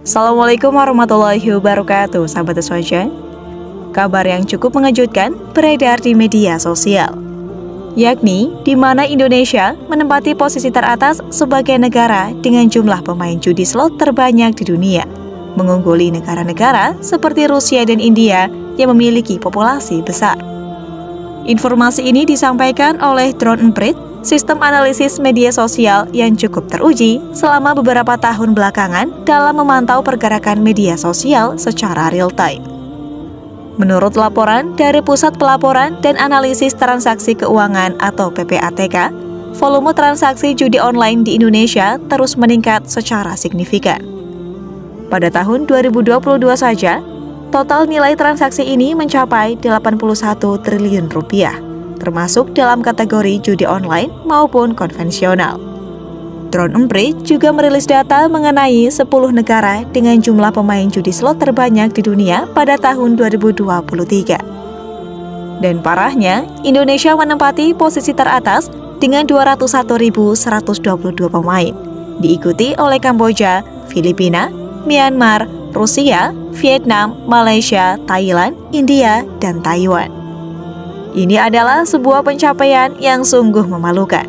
Assalamualaikum warahmatullahi wabarakatuh, sahabat Aswaja. Kabar yang cukup mengejutkan beredar di media sosial, yakni di mana Indonesia menempati posisi teratas sebagai negara dengan jumlah pemain judi slot terbanyak di dunia, mengungguli negara-negara seperti Rusia dan India yang memiliki populasi besar. Informasi ini disampaikan oleh Drone Emprit, sistem analisis media sosial yang cukup teruji selama beberapa tahun belakangan dalam memantau pergerakan media sosial secara real-time. Menurut laporan dari Pusat Pelaporan dan Analisis Transaksi Keuangan atau PPATK, volume transaksi judi online di Indonesia terus meningkat secara signifikan. Pada tahun 2022 saja, total nilai transaksi ini mencapai 81 triliun rupiah, termasuk dalam kategori judi online maupun konvensional. Drone Emprit juga merilis data mengenai 10 negara dengan jumlah pemain judi slot terbanyak di dunia pada tahun 2023. Dan parahnya, Indonesia menempati posisi teratas dengan 201.122 pemain, diikuti oleh Kamboja, Filipina, Myanmar, Rusia, Vietnam, Malaysia, Thailand, India, dan Taiwan. Ini adalah sebuah pencapaian yang sungguh memalukan.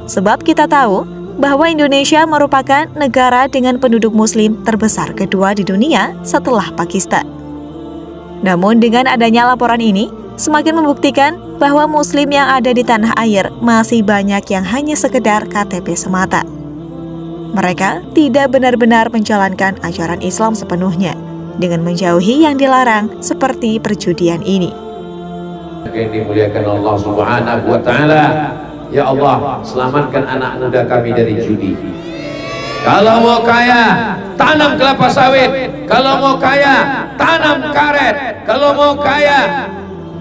Sebab kita tahu bahwa Indonesia merupakan negara dengan penduduk muslim terbesar kedua di dunia setelah Pakistan. Namun dengan adanya laporan ini, semakin membuktikan bahwa muslim yang ada di tanah air masih banyak yang hanya sekedar KTP semata. Mereka tidak benar-benar menjalankan ajaran Islam sepenuhnya, dengan menjauhi yang dilarang seperti perjudian ini. Yang dimuliakan Allah Subhanahu wa Ta'ala, ya Allah, selamatkan anak muda kami dari judi. Kalau mau kaya, tanam kelapa sawit. Kalau mau kaya, tanam karet. Kalau mau kaya,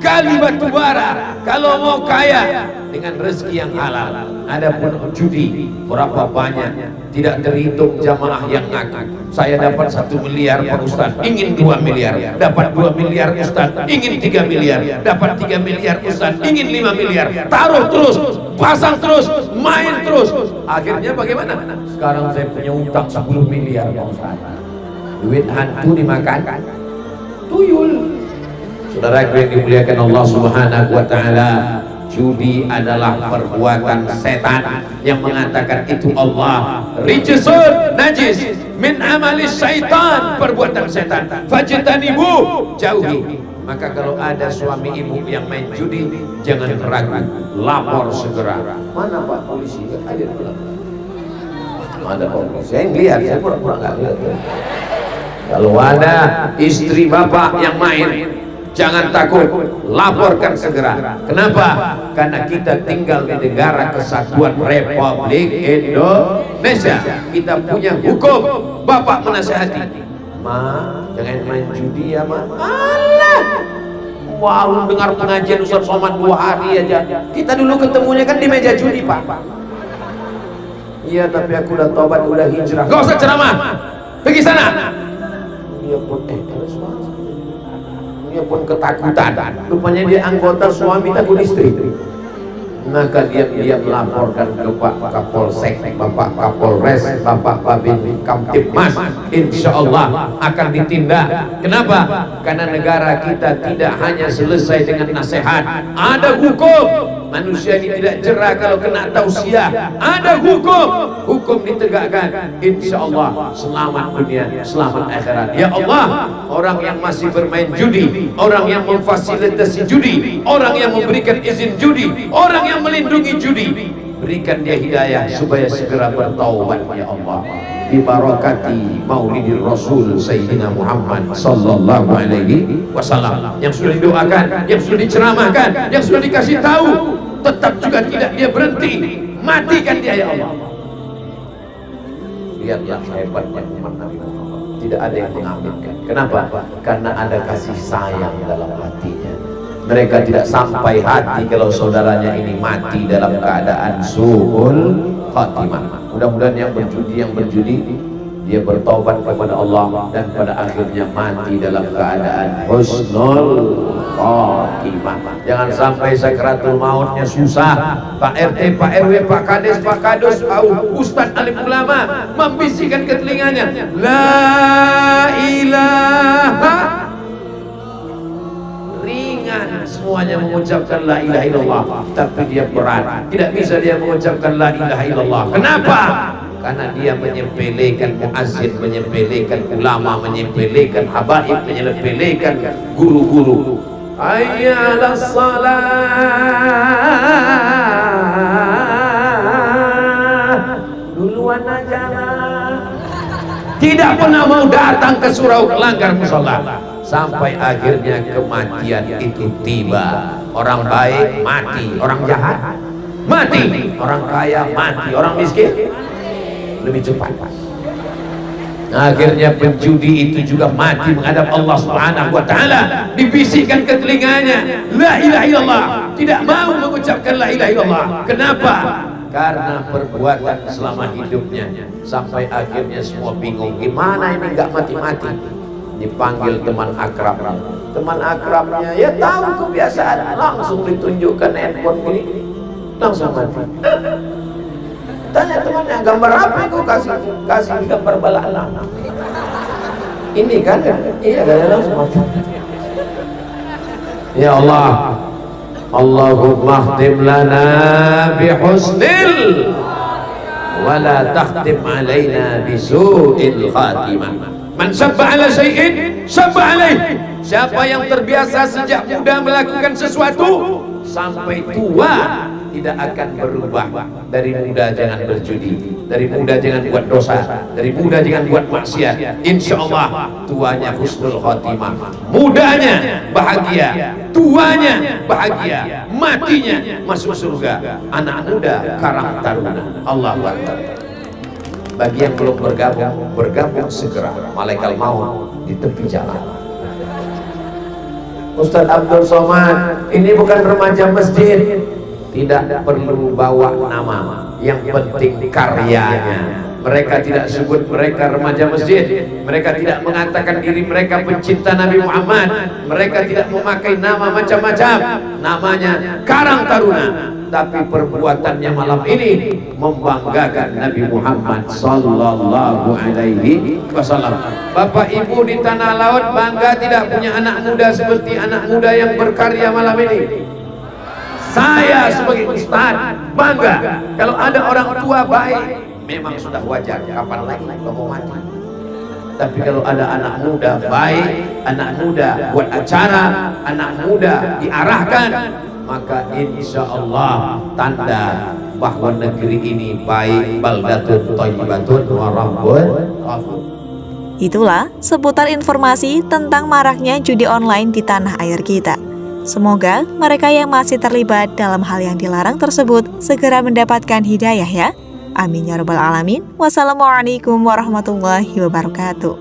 gali batu bara. Kalau mau kaya, dengan rezeki yang halal. Adapun judi berapa banyak tidak terhitung jamaah yang ngaku. Saya dapat 1 miliar Pak Ustaz, ingin 2 miliar. Dapat 2 miliar Ustaz, ingin 3 miliar. Dapat 3 miliar Ustaz, ingin 5 miliar. Taruh terus, pasang terus, main terus. Akhirnya bagaimana? Sekarang saya punya utang 10 miliar Pak Ustaz. Duit hantu dimakan tuyul. Saudara yang dimuliakan Allah Subhanahu wa Ta'ala, judi adalah perbuatan setan yang mengatakan itu Allah. Rijsun najis min amali syaitan, perbuatan setan. Fajtanibu, jauhi. Maka kalau ada suami ibu yang main judi, jangan ragu, lapor segera. Mana Pak polisi? Hadir pulang. Ada polisi. Saya lihat, saya pura-pura nggak lihat. Kalau ada istri bapak yang main, jangan takut, laporkan segera. Kenapa? Karena kita tinggal di negara kesatuan Republik Indonesia. Kita punya hukum. Bapak menasihati, Ma, jangan main judi ya Ma. Alah, wow, dengar pengajian Ustaz Somad 2 hari aja. Kita dulu ketemunya kan di meja judi Pak. Iya, tapi aku udah tobat, udah hijrah. Gak usah ceramah, pergi sana. Dia pun dia pun ketakutan. Rupanya dia anggota suami takut istri. Maka dia melaporkan ke Pak Kapolsek, Bapak Kapolres, Bapak Babin Kamtibmas. Insya Allah akan ditindak. Kenapa? Karena negara kita tidak hanya selesai dengan nasihat, ada hukum. Manusia ini tidak cerah kalau kena tausiah. Ada hukum ditegakkan. Insya Allah selamat dunia, selamat akhirat. Ya Allah, orang yang masih bermain judi, orang yang memfasilitasi judi, orang yang memberikan izin judi, orang yang melindungi judi, berikan dia hidayah supaya segera bertaubat ya Allah. Bi barakati Maulidir Rasul Sayyidina Muhammad sallallahu alaihi wasallam, yang sudah didoakan, yang sudah diceramahkan, yang sudah dikasih tahu, tetap juga tidak dia berhenti. Matikan dia ya Allah. Lihatlah hebatnya umat Nabi Muhammad, tidak ada yang mengaminkan. Kenapa? Karena ada kasih sayang dalam hatinya. Mereka tidak sampai hati kalau saudaranya ini mati dalam keadaan su'ul khatimah. Mudah-mudahan yang berjudi dia bertobat kepada Allah dan pada akhirnya mati dalam keadaan husnul khotimah. Jangan sampai sakaratul mautnya susah. Pak RT, Pak RW, Pak Kades, Pak Kadus, Ustadz alim ulama membisikkan ke telinganya, la ilaha, ringan semuanya mengucapkan la ilaha illallah, tapi dia berat, tidak bisa dia mengucapkan la ilaha illallah. Kenapa? Karena dia menyepelekan muazzin, menyepelekan ulama, menyepelekan habaib, menyepelekan guru-guru. Hayya 'alas shalah, duluan aja lah. Tidak pernah mau datang ke surau langgar musola, sampai akhirnya kematian itu tiba. Orang baik mati, orang jahat mati, orang kaya mati, orang miskin lebih cepat. Akhirnya penjudi itu juga mati menghadap Allah Subhanahu wa taala, dibisikkan ke telinganya la ilaha illallah, tidak mau mengucapkan la ilaha illallah. Kenapa? Karena perbuatan selama hidupnya, sampai akhirnya semua bingung, gimana ini nggak mati-mati. Dipanggil teman akrabnya, teman akrabnya ya tahu kebiasaan, langsung ditunjukkan handphone ini, langsung mati. Tanya temannya, gambar apa itu? Kasih gambar balalang. Ini kan? Iya, kan langsung mati. Ya Allah, Allahumma khtim lana bihusnil wa la takhtim alaina bisu'il khatimah. Man sabba ala syai'in sabba alaih. Siapa yang terbiasa sejak muda melakukan sesuatu sampai tua tidak akan berubah. Dari muda jangan berjudi, dari muda jangan buat dosa, dari muda jangan buat maksiat. Insya Allah tuanya husnul khotimah, mudanya bahagia, tuanya bahagia, matinya masuk surga. Anak muda karang taruna. Allahu Akbar. Bagi yang belum bergabung, bergabung segera. Malaikat maut di tepi jalan. Ustadz Abdul Somad, ini bukan remaja masjid. Tidak perlu bawa nama, yang penting karyanya. Mereka tidak sebut mereka remaja masjid, mereka tidak mengatakan diri mereka pencinta Nabi Muhammad, mereka tidak memakai nama macam-macam, namanya Karang Taruna, tapi perbuatannya malam ini membanggakan Nabi Muhammad sallallahu alaihi wasallam. Bapak Ibu di tanah laut bangga tidak punya anak muda seperti anak muda yang berkarya malam ini. Saya sebagai ustaz bangga kalau ada orang tua baik, memang sudah wajar, kapan lagi mau mati. Tapi kalau ada anak muda baik, anak muda buat acara, anak muda diarahkan, maka insya Allah tanda bahwa negeri ini baik, baldatun thayyibatun wa rabbun ghafur. Itulah seputar informasi tentang maraknya judi online di tanah air kita. Semoga mereka yang masih terlibat dalam hal yang dilarang tersebut segera mendapatkan hidayah ya. Amin ya rabbal alamin. Wassalamualaikum warahmatullahi wabarakatuh.